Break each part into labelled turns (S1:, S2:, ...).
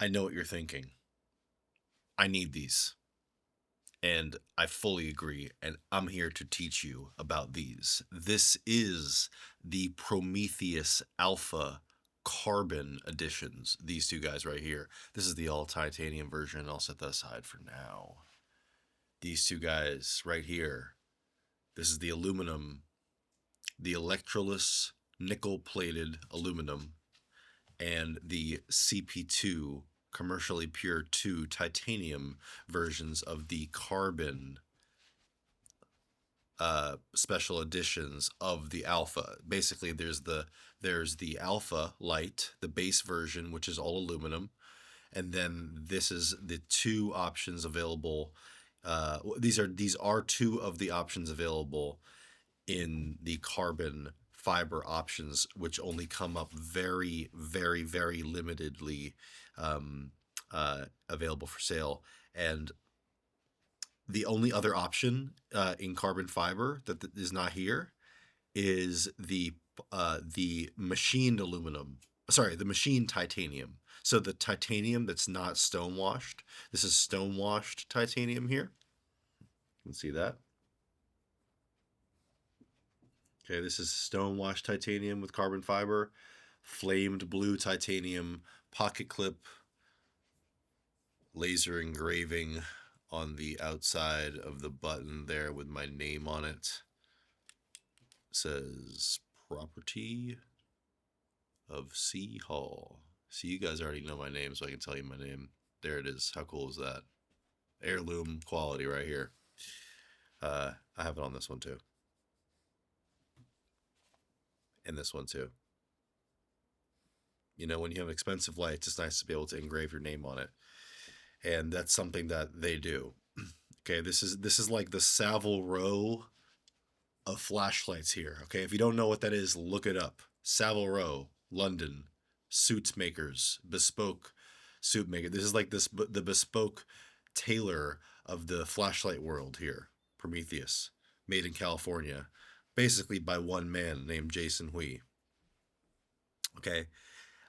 S1: I know what you're thinking. I need these. And I fully agree. And I'm here to teach you about these. This is the Prometheus Alpha Carbon editions. These two guys right here. This is the all titanium version. I'll set that aside for now. These two guys right here. This is the aluminum, the electroless nickel plated aluminum, and the CP2 commercially pure 2 titanium versions of the carbon special editions of the alpha. Basically, there's the alpha light, the base version, which is all aluminum, and then this is the two options available. These are two of the options available in the carbon fiber options, which only come up very, very, very limitedly available for sale. And the only other option in carbon fiber that is not here is the machined aluminum. Sorry, the machined titanium. So the titanium that's not stonewashed. This is stonewashed titanium here. You can see that. Okay, this is stonewashed titanium with carbon fiber, flamed blue titanium, pocket clip, laser engraving on the outside of the button there with my name on it. It says property of C Hall. See, you guys already know my name, so I can tell you my name. There it is. How cool is that? Heirloom quality right here. I have it on this one too. And this one too. You know, when you have expensive lights, it's nice to be able to engrave your name on it. And that's something that they do. Okay, this is like the Savile Row of flashlights here. Okay, if you don't know what that is, look it up. Savile Row, London, suits makers, bespoke suit maker. This is like the bespoke tailor of the flashlight world here. Prometheus, made in California, basically by one man named Jason Hui. Okay,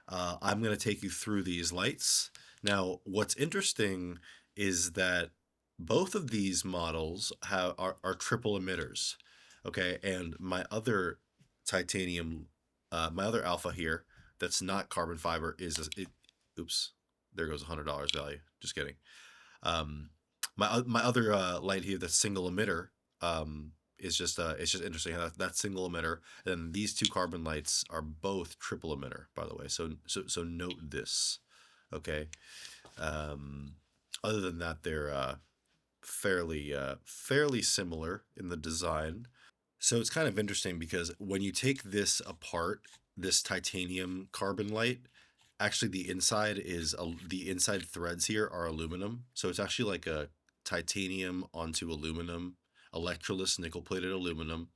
S1: I'm going to take you through these lights. Now, what's interesting is that both of these models are triple emitters. Okay, and my other titanium, my other alpha here that's not carbon fiber oops, there goes $100 value. Just kidding. My other light here that's single emitter is just it's just interesting how that single emitter and these two carbon lights are both triple emitter, by the way. So note this. Okay. Other than that, they're fairly similar in the design. So it's kind of interesting because when you take this apart, this titanium carbon light, actually the inside threads here are aluminum. So it's actually like a titanium onto aluminum, electroless nickel plated aluminum.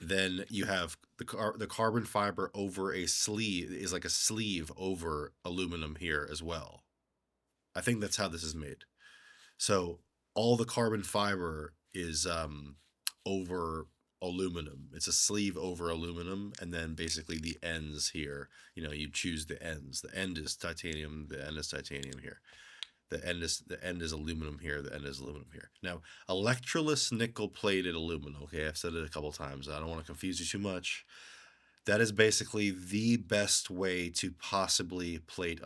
S1: Then you have the carbon fiber over a sleeve is like a sleeve over aluminum here as well. I think that's how this is made. So all the carbon fiber is over aluminum. It's a sleeve over aluminum, and then basically the ends here. You know, you choose the ends. The end is titanium. The end is titanium here. The end is aluminum here. The end is aluminum here. Now, electroless nickel plated aluminum. Okay, I've said it a couple times. I don't want to confuse you too much. That is basically the best way to possibly plate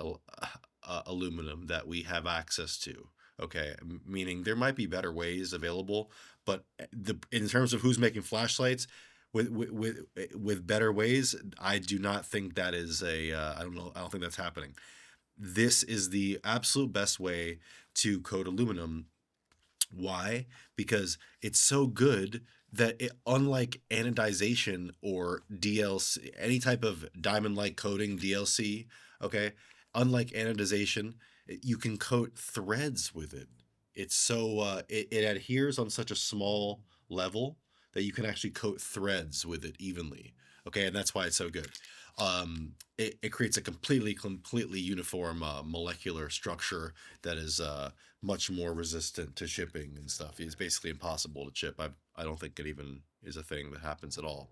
S1: aluminum that we have access to. Okay, meaning there might be better ways available, but in terms of who's making flashlights with better ways, I do not think that is I don't know. I don't think that's happening. This is the absolute best way to coat aluminum. Why? Because it's so good that unlike anodization or DLC, any type of diamond-like coating DLC, okay, unlike anodization, you can coat threads with it. It's so it adheres on such a small level that you can actually coat threads with it evenly. Okay, and that's why it's so good. It creates a completely uniform molecular structure that is much more resistant to shipping and stuff. It's basically impossible to chip. I don't think it even is a thing that happens at all.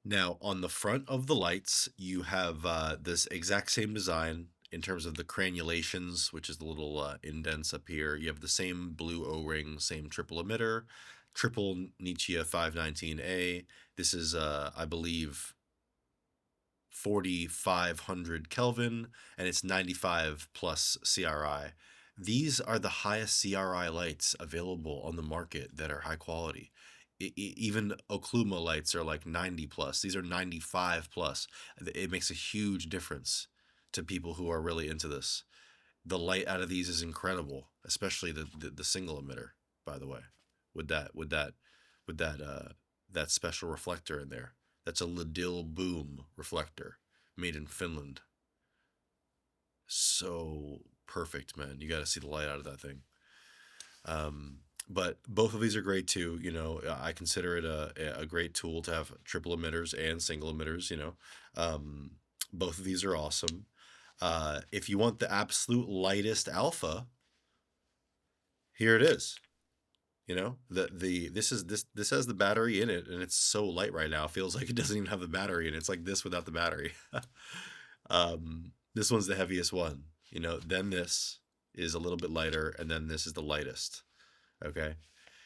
S1: Now, on the front of the lights, you have this exact same design in terms of the cranulations, which is the little indents up here, you have the same blue O-ring, same triple emitter, triple Nietzsche 519A. This is, I believe, 4,500 Kelvin, and it's 95 plus CRI. These are the highest CRI lights available on the market that are high quality. Even Okluma lights are like 90 plus. These are 95 plus. It makes a huge difference to people who are really into this. The light out of these is incredible, especially the single emitter, by the way, with that special reflector in there. That's a Ladil Boom reflector made in Finland. So perfect, man. You got to see the light out of that thing. But both of these are great too. I consider it a great tool to have triple emitters and single emitters. Both of these are awesome. If you want the absolute lightest alpha, here it is. This has the battery in it, and it's so light right now. It feels like it doesn't even have the battery in it. It's like this without the battery. This one's the heaviest one. Then this is a little bit lighter, and then this is the lightest. Okay,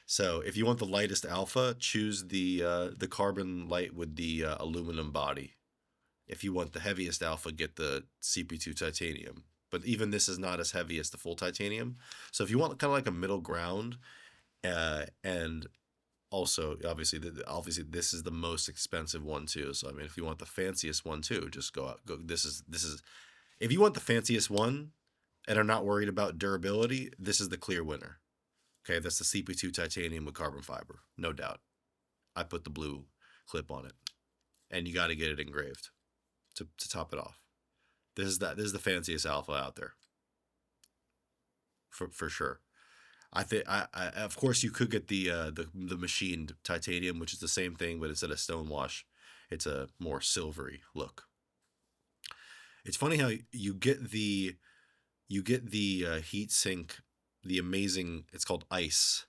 S1: so if you want the lightest alpha, choose the carbon light with the aluminum body. If you want the heaviest alpha, get the CP2 titanium. But even this is not as heavy as the full titanium. So if you want kind of like a middle ground, and also obviously this is the most expensive one too. So I mean, if you want the fanciest one too, just go out. This is if you want the fanciest one and are not worried about durability, this is the clear winner. Okay, that's the CP2 titanium with carbon fiber, no doubt. I put the blue clip on it, and you got to get it engraved to top it off. This is the fanciest alpha out there, for sure. I think I of course you could get the machined titanium, which is the same thing, but instead of stonewash, it's a more silvery look. It's funny how you get the heat sink, the amazing, it's called ice,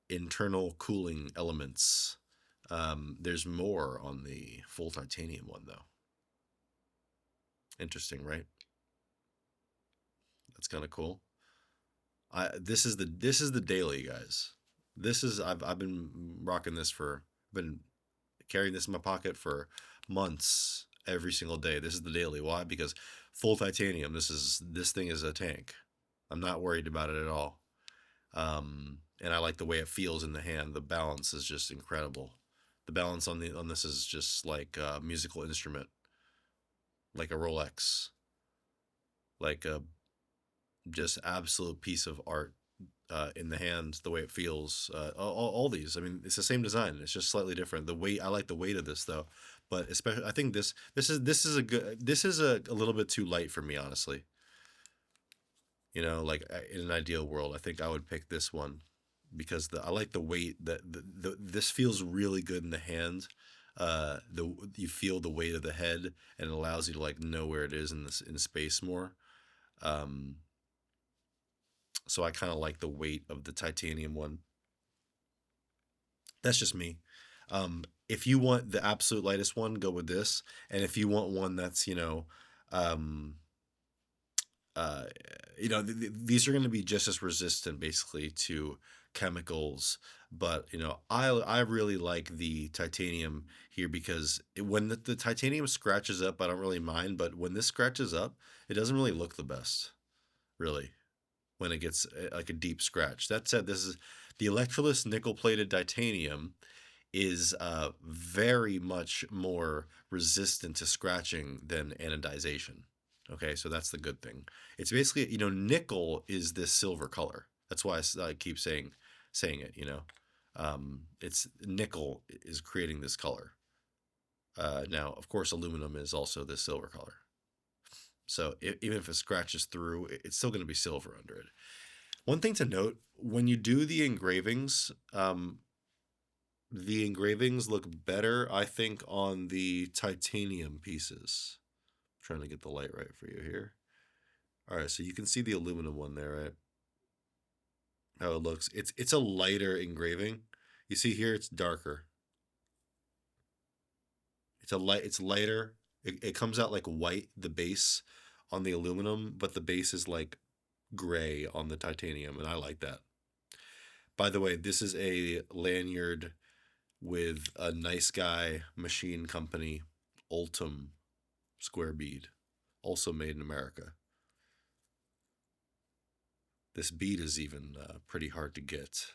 S1: internal cooling elements. There's more on the full titanium one though. Interesting, right? That's kind of cool. This is the daily, guys. I've been rocking this been carrying this in my pocket for months, every single day. This is the daily. Why? Because full titanium. This thing is a tank. I'm not worried about it at all. And I like the way it feels in the hand. The balance is just incredible. The balance on this is just like a musical instrument, like a Rolex, like a just absolute piece of art in the hand. The way it feels, all these. I mean, it's the same design. It's just slightly different. The weight. I like the weight of this though, but especially I think this is a little bit too light for me, honestly. Like in an ideal world, I think I would pick this one because I like the weight that this feels really good in the hand. You feel the weight of the head, and it allows you to like know where it is in space more. Um, so I kind of like the weight of the titanium one. That's just me. If you want the absolute lightest one, go with this, and if you want one that's um, uh, these are going to be just as resistant basically to chemicals. But I really like the titanium here because when the titanium scratches up, I don't really mind. But when this scratches up, it doesn't really look the best, really, when it gets like a deep scratch. That said, this is the Electrolux nickel plated titanium is very much more resistant to scratching than anodization. Okay, so that's the good thing. It's basically, nickel is this silver color. That's why I keep saying it. It's nickel is creating this color. Now, of course, aluminum is also this silver color. So even if it scratches through, it's still going to be silver under it. One thing to note, when you do the engravings look better, I think, on the titanium pieces. I'm trying to get the light right for you here. All right, so you can see the aluminum one there, right? How it looks. It's a lighter engraving. You see here, it's darker. It's lighter. It comes out like white, the base on the aluminum, but the base is like gray on the titanium, and I like that. By the way, this is a lanyard with a nice guy machine company, Ultim square bead, also made in America. This bead is even pretty hard to get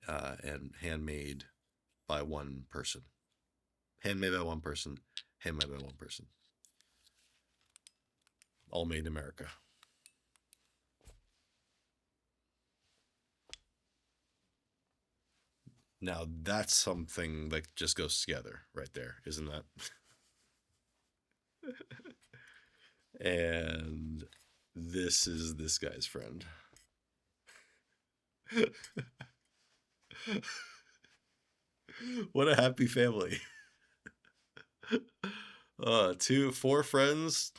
S1: and handmade by one person. Handmade by one person. Handmade by one person. All made in America. Now that's something that just goes together right there, isn't that? And this is this guy's friend. What a happy family. Four friends,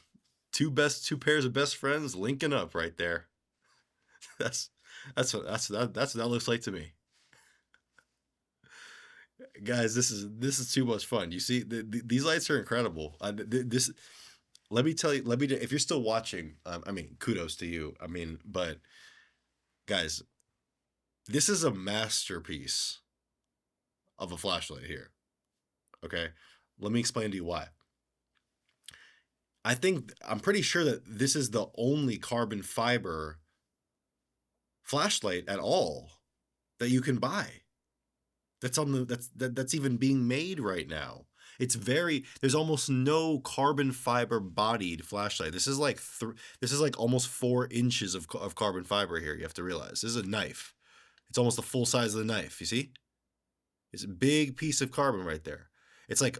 S1: two pairs of best friends linking up right there. That's that's what that looks like to me. Guys, this is too much fun. You see, these lights are incredible. This, let me tell you, if you're still watching, I mean, kudos to you. I mean, but guys, this is a masterpiece of a flashlight here. Okay, let me explain to you why. I'm pretty sure that this is the only carbon fiber flashlight at all that you can buy. That's even being made right now. There's almost no carbon fiber bodied flashlight. This is like almost 4 inches of carbon fiber here. You have to realize this is a knife. It's almost the full size of the knife. You see, it's a big piece of carbon right there. It's like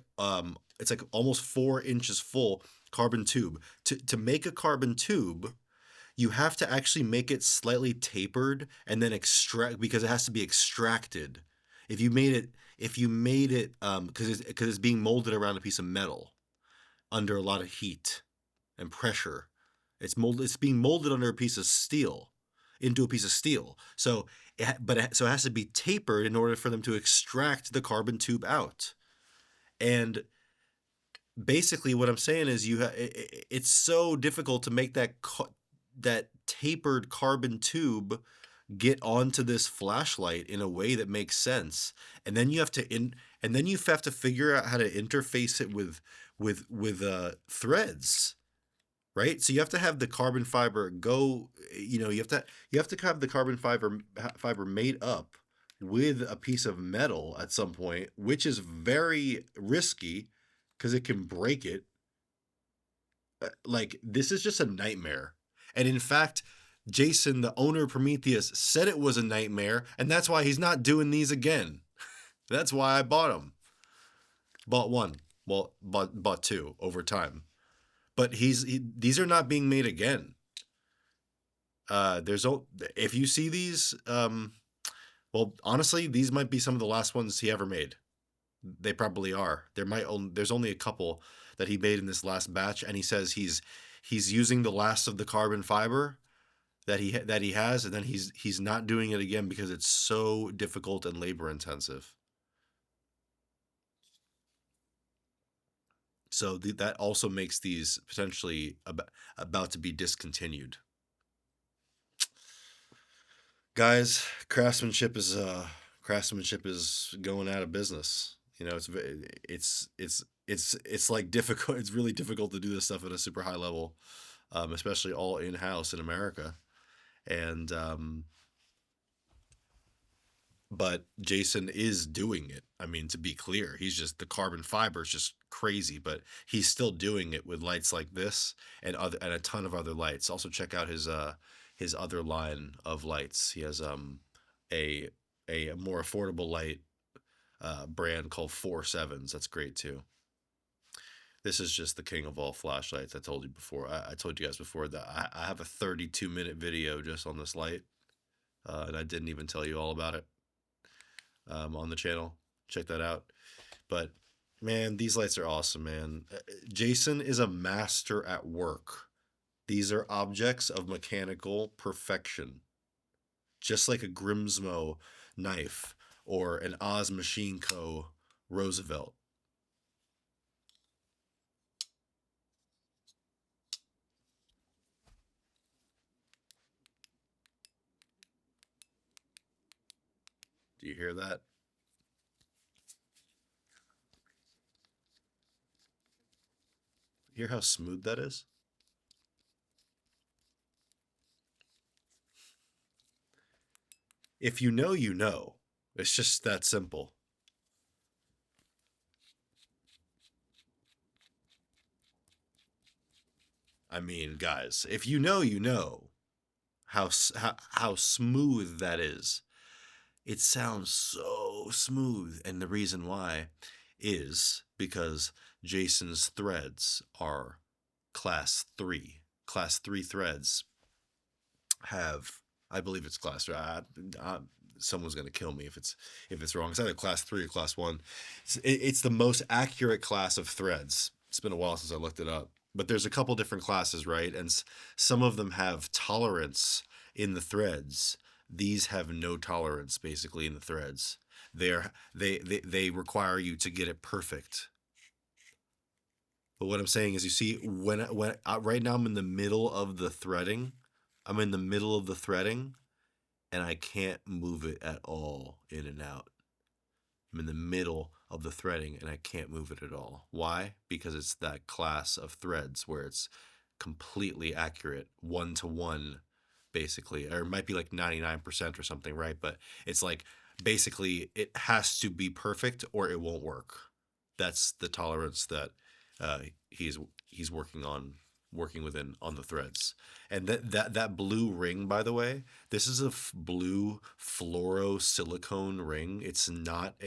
S1: almost 4 inches full carbon tube. To make a carbon tube, you have to actually make it slightly tapered and then extract, because it has to be extracted. If you made it, because it's being molded around a piece of metal under a lot of heat and pressure, it's being molded under a piece of steel, into a piece of steel. So it has to be tapered in order for them to extract the carbon tube out. And basically, what I'm saying is it's so difficult to make that tapered carbon tube get onto this flashlight in a way that makes sense, and then you have to figure out how to interface it with threads, right? So you have to have the carbon fiber go, you have to have the carbon fiber made up with a piece of metal at some point, which is very risky because it can break it. Like, this is just a nightmare. And in fact, Jason, the owner of Prometheus, said it was a nightmare, and that's why he's not doing these again. That's why I bought them. Bought one. Well, bought two over time. But these are not being made again. If you see these, well, honestly, these might be some of the last ones he ever made. They probably are. There's only a couple that he made in this last batch, and he says he's using the last of the carbon fiber that he has, and then he's not doing it again because it's so difficult and labor intensive. So that also makes these potentially about to be discontinued. Guys, craftsmanship is going out of business. It's like difficult. It's really difficult to do this stuff at a super high level, especially all in house in America. And but Jason is doing it. I mean, to be clear, the carbon fiber is just crazy, but he's still doing it with lights like this and a ton of other lights. Also, check out his other line of lights. He has a more affordable light brand called 4.7s. That's great too. This is just the king of all flashlights. I told you before. I told you guys before that I have a 32-minute video just on this light, and I didn't even tell you all about it on the channel. Check that out. But man, these lights are awesome, man. Jason is a master at work. These are objects of mechanical perfection, just like a Grimsmo knife or an Oz Machine Co. Roosevelt. Do you hear that? Hear how smooth that is? If you know, you know. It's just that simple. I mean, guys, if you know, you know how smooth that is. It sounds so smooth, and the reason why is because Jason's threads are class 3. Class 3 threads have, I believe it's class 3. Someone's going to kill me if it's wrong. It's either class 3 or class 1. It's the most accurate class of threads. It's been a while since I looked it up. But there's a couple different classes, right? And some of them have tolerance in the threads. These have no tolerance basically in the threads. They require you to get it perfect. But what I'm saying is, you see, when right now I'm in the middle of the threading. I'm in the middle of the threading, and I can't move it at all in and out. I'm in the middle of the threading and I can't move it at all. Why? Because it's that class of threads where it's completely accurate, one to one, basically, or it might be like 99% or something, right? But it's like basically it has to be perfect or it won't work. That's the tolerance that uh, he's he's working within on the threads. And that blue ring, by the way, this is a blue fluorosilicone ring. It's not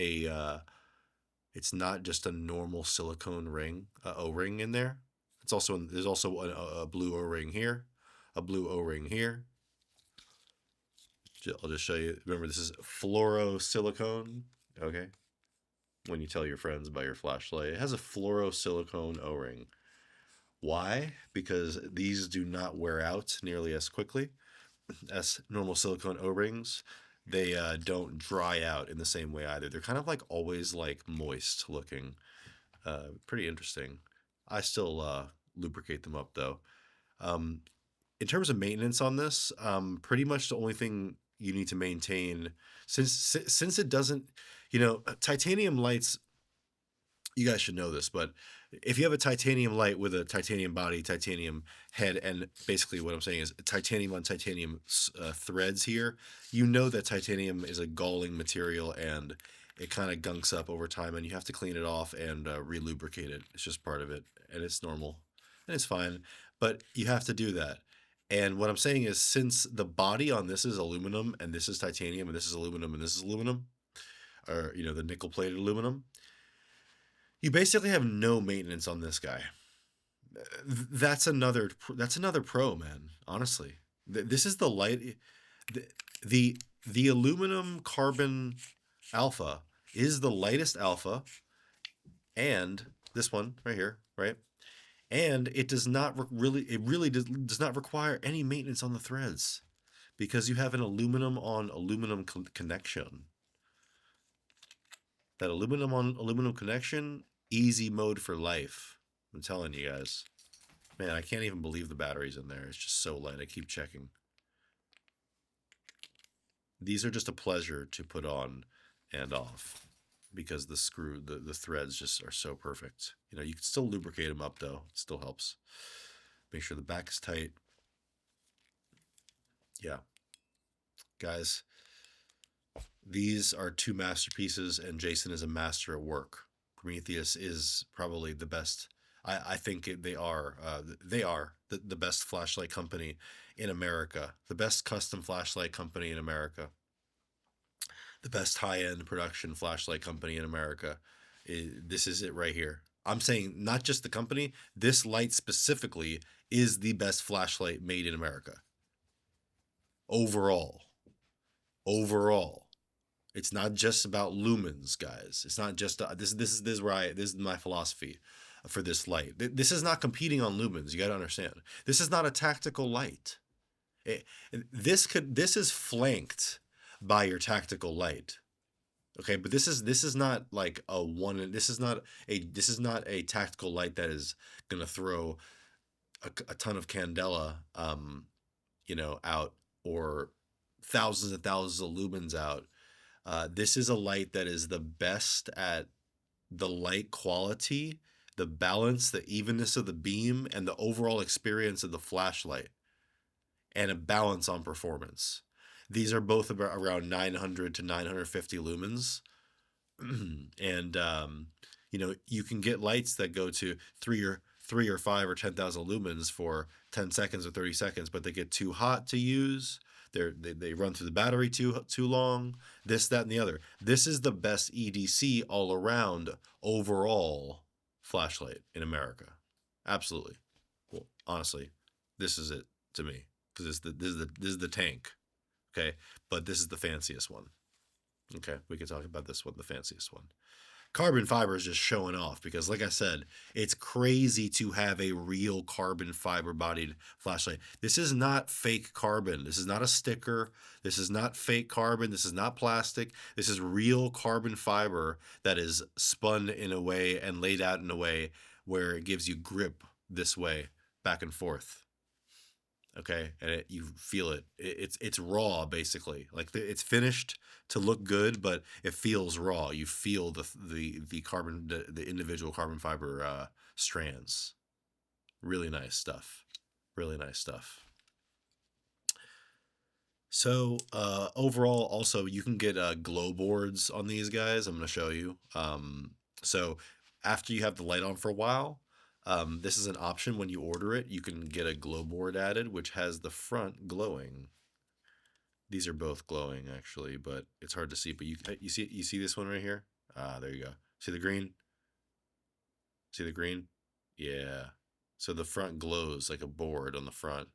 S1: just a normal silicone ring, O-ring in there. There's also a blue O-ring here, a blue O-ring here. I'll just show you. Remember, this is fluorosilicone. Okay. When you tell your friends about your flashlight, it has a fluorosilicone O-ring. Why? Because these do not wear out nearly as quickly as normal silicone O-rings. They don't dry out in the same way either. They're kind of like always like moist looking. Pretty interesting. I still lubricate them up though. Um, in terms of maintenance on this, pretty much the only thing you need to maintain, since it doesn't, titanium lights, you guys should know this, but if you have a titanium light with a titanium body, titanium head, and basically what I'm saying is titanium on titanium threads here, you know that titanium is a galling material and it kind of gunks up over time, and you have to clean it off and relubricate it. It's just part of it, and it's normal and it's fine, but you have to do that. And what I'm saying is, since the body on this is aluminum and this is titanium and this is aluminum and this is aluminum, or the nickel plated aluminum, you basically have no maintenance on this guy. That's another pro, man. Honestly, this is the light. The, the aluminum carbon alpha is the lightest alpha, and this one right here, right? And it does not does not require any maintenance on the threads because you have an aluminum on aluminum connection. That aluminum on aluminum connection, easy mode for life. I'm telling you guys. Man, I can't even believe the battery's in there. It's just so light. I keep checking. These are just a pleasure to put on and off because the threads just are so perfect. You can still lubricate them up though. It still helps. Make sure the back is tight. Yeah. Guys, these are two masterpieces, and Jason is a master at work. Prometheus is probably the best. I think they are. They are the best flashlight company in America. The best custom flashlight company in America. The best high-end production flashlight company in America. This is it right here. I'm saying not just the company. This light specifically is the best flashlight made in America. Overall. Overall. It's not just about lumens, guys. It's not just this is my philosophy for this light. This is not competing on lumens. You got to understand. This is not a tactical light. This is flanked by your tactical light. Okay, but this is not like a one. This is not a tactical light that is gonna throw a ton of candela, out, or thousands and thousands of lumens out. This is a light that is the best at the light quality, the balance, the evenness of the beam, and the overall experience of the flashlight, and a balance on performance. These are both about around 900 to 950 lumens. And you can get lights that go to three or five or 10,000 lumens for 10 seconds or 30 seconds, but they get too hot to use. They run through the battery too long. This, that, and the other. This is the best EDC all around overall flashlight in America. Absolutely. Well, honestly, this is it to me because this is the tank. Okay, but this is the fanciest one. Okay, we can talk about this one, the fanciest one. Carbon fiber is just showing off because, like I said, it's crazy to have a real carbon fiber bodied flashlight. This is not fake carbon. This is not a sticker. This is not fake carbon. This is not plastic. This is real carbon fiber that is spun in a way and laid out in a way where it gives you grip this way, back and forth. Okay, and you feel it. It's raw basically. Like it's finished to look good, but it feels raw. You feel the carbon, the individual carbon fiber strands. Really nice stuff. Really nice stuff. So overall, also you can get glow boards on these guys. I'm going to show you. So after you have the light on for a while, this is an option when you order it. You can get a glow board added, which has the front glowing. These are both glowing actually, but it's hard to see. But you see this one right here. There you go. See the green? See the green? Yeah. So the front glows like a board on the front.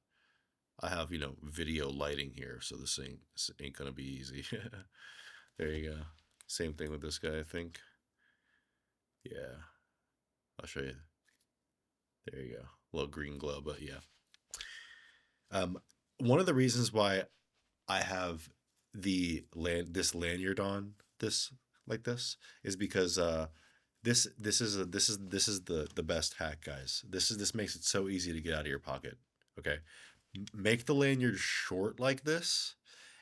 S1: I have, video lighting here, so this ain't gonna be easy. There you go. Same thing with this guy, I think. Yeah, I'll show you. There you go. A little green glow, but yeah. One of the reasons why I have this lanyard on this like this is because this is the best hack, guys. This makes it so easy to get out of your pocket. Okay, make the lanyard short like this,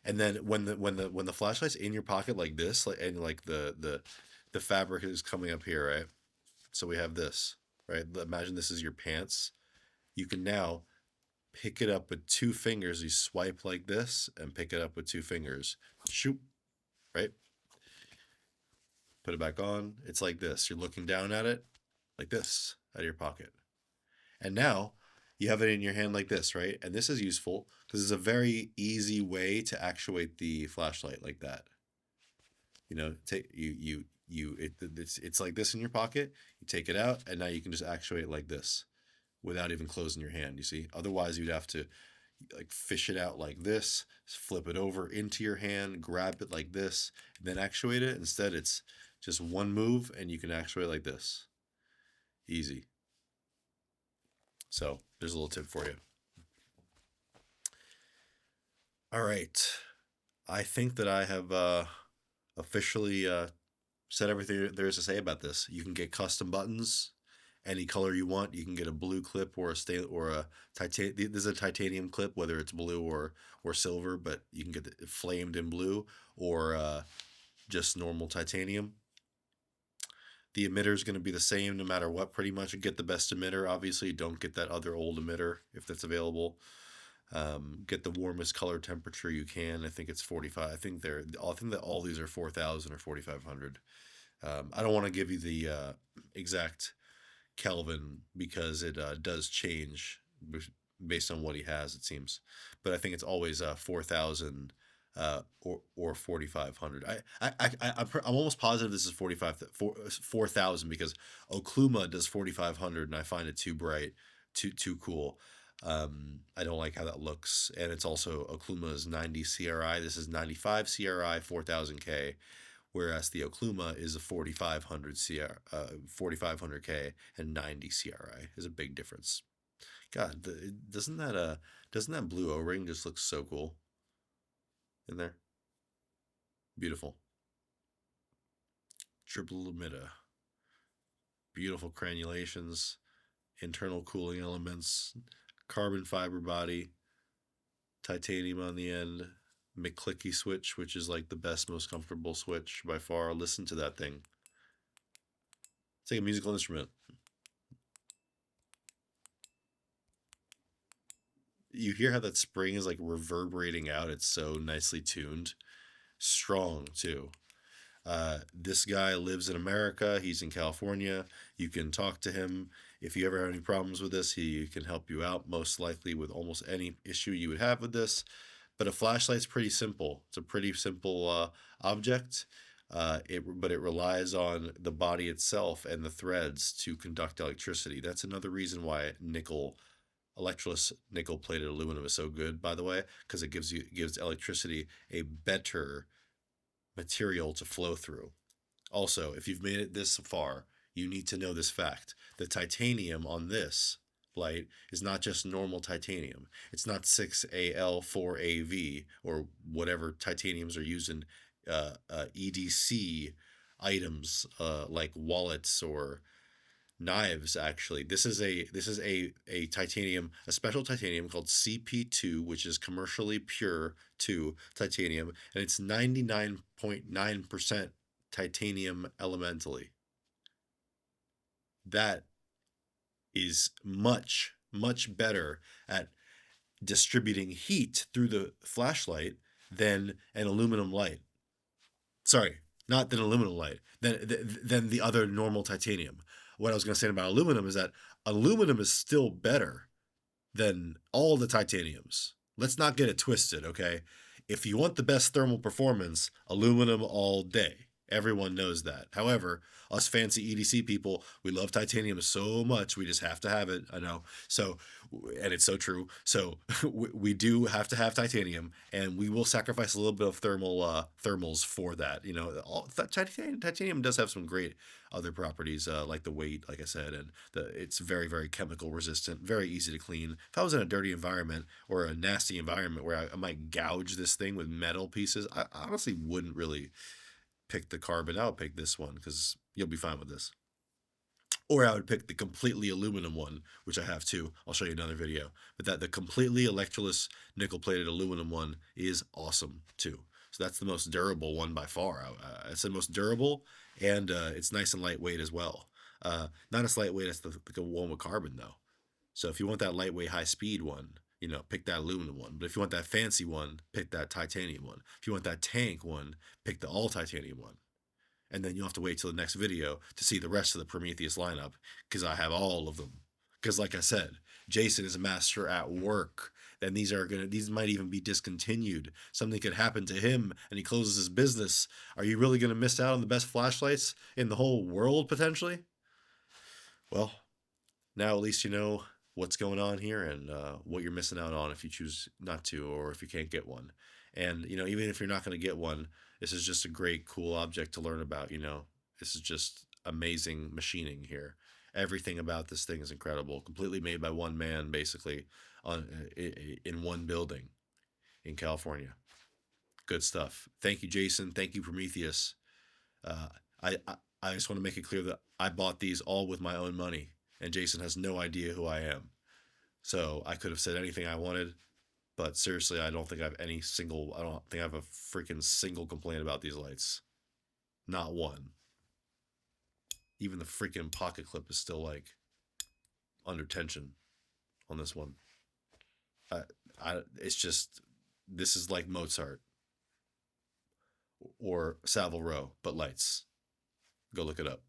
S1: and then when the flashlight's in your pocket like this, like, and like the fabric is coming up here, right? So we have this, right? Imagine this is your pants. You can now pick it up with two fingers. You swipe like this and pick it up with two fingers. Shoot, right? Put it back on. It's like this. You're looking down at it like this out of your pocket. And now you have it in your hand like this, right? And this is useful because it's a very easy way to actuate the flashlight like that. Take it's like this in your pocket. You take it out, and now you can just actuate it like this without even closing your hand. You see? Otherwise, you'd have to like fish it out like this, flip it over into your hand, grab it like this, and then actuate it. Instead, it's just one move, and you can actuate like this. Easy. So there's a little tip for you. All right. I think that I have officially said everything there is to say about this. You can get custom buttons, any color you want. You can get a blue clip or a titanium. There's a titanium clip, whether it's blue or silver, but you can get it flamed in blue or just normal titanium. The emitter is going to be the same no matter what, pretty much. Get the best emitter, obviously. Don't get that other old emitter if that's available. Get the warmest color temperature you can. I think it's 45. I think that all these are 4,000 or 4,500. I don't want to give you the exact Kelvin because it does change based on what he has, it seems. But I think it's always 4,000 or 4,500. I'm almost positive this is 4,000 because Okluma does 4,500 and I find it too bright, too cool. I don't like how that looks, and it's also Okluma is 90 CRI. This is 95 CRI, 4,000K, whereas the Okluma is a 4,500 4,500K and 90 CRI. Is a big difference. God, doesn't that blue O-ring just look so cool in there? Beautiful. Triple emitter. Beautiful cranulations, internal cooling elements, carbon fiber body, titanium on the end. McClicky switch, which is like the best, most comfortable switch by far. Listen to that thing. It's like a musical instrument. You hear how that spring is like reverberating out. It's so nicely tuned. Strong too. This guy lives in America. He's in California. You can talk to him. If you ever have any problems with this, he can help you out, most likely with almost any issue you would have with this. But a flashlight's pretty simple. It's a pretty simple object. But it relies on the body itself and the threads to conduct electricity. That's another reason why electroless nickel plated aluminum is so good, by the way, because it gives electricity a better material to flow through. Also, if you've made it this far, you need to know this fact. The titanium on this light is not just normal titanium. It's not 6Al4AV or whatever titaniums are used in EDC items like wallets or knives. Actually, this is a titanium, a special titanium called CP2, which is commercially pure 2 titanium, and it's 99.9% titanium elementally. That is much better at distributing heat through the flashlight than an aluminum light. Sorry, not than aluminum light, than the other normal titanium. What I was going to say about aluminum is that aluminum is still better than all the titaniums. Let's not get it twisted, okay? If you want the best thermal performance, aluminum all day. Everyone knows that. However, us fancy EDC people, we love titanium so much, we just have to have it. I know. So, and it's so true. So we do have to have titanium, and we will sacrifice a little bit of thermals for that. You know, titanium does have some great other properties, like the weight, like I said, and it's very, very chemical resistant, very easy to clean. If I was in a dirty environment or a nasty environment where I might gouge this thing with metal pieces, I honestly wouldn't really pick the carbon. I would pick this one because you'll be fine with this. Or I would pick the completely aluminum one, which I have too. I'll show you another video. But the completely electroless nickel plated aluminum one is awesome too. So that's the most durable one by far. It's the most durable, and it's nice and lightweight as well. Not as lightweight as the one with carbon though. So if you want that lightweight, high speed one, pick that aluminum one. But if you want that fancy one, pick that titanium one. If you want that tank one, pick the all titanium one. And then you'll have to wait till the next video to see the rest of the Prometheus lineup, because I have all of them. Because like I said, Jason is a master at work. Then these might even be discontinued. Something could happen to him and he closes his business. Are you really gonna miss out on the best flashlights in the whole world potentially? Well, now at least you know what's going on here and what you're missing out on if you choose not to, or if you can't get one. And even if you're not going to get one, this is just a great, cool object to learn about. This is just amazing machining here. Everything about this thing is incredible. Completely made by one man, basically, in one building in California. Good stuff. Thank you, Jason. Thank you, Prometheus. Uh, I just want to make it clear that I bought these all with my own money, and Jason has no idea who I am. So I could have said anything I wanted, but seriously, I don't think I have a freaking single complaint about these lights. Not one. Even the freaking pocket clip is still like under tension on this one. It's just, this is like Mozart or Savile Row, but lights. Go look it up.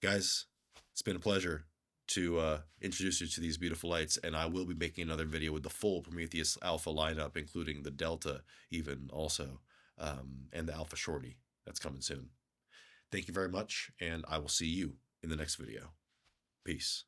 S1: Guys, it's been a pleasure to introduce you to these beautiful lights, and I will be making another video with the full Prometheus Alpha lineup, including the Delta even also, and the Alpha Shorty. That's coming soon. Thank you very much, and I will see you in the next video. Peace.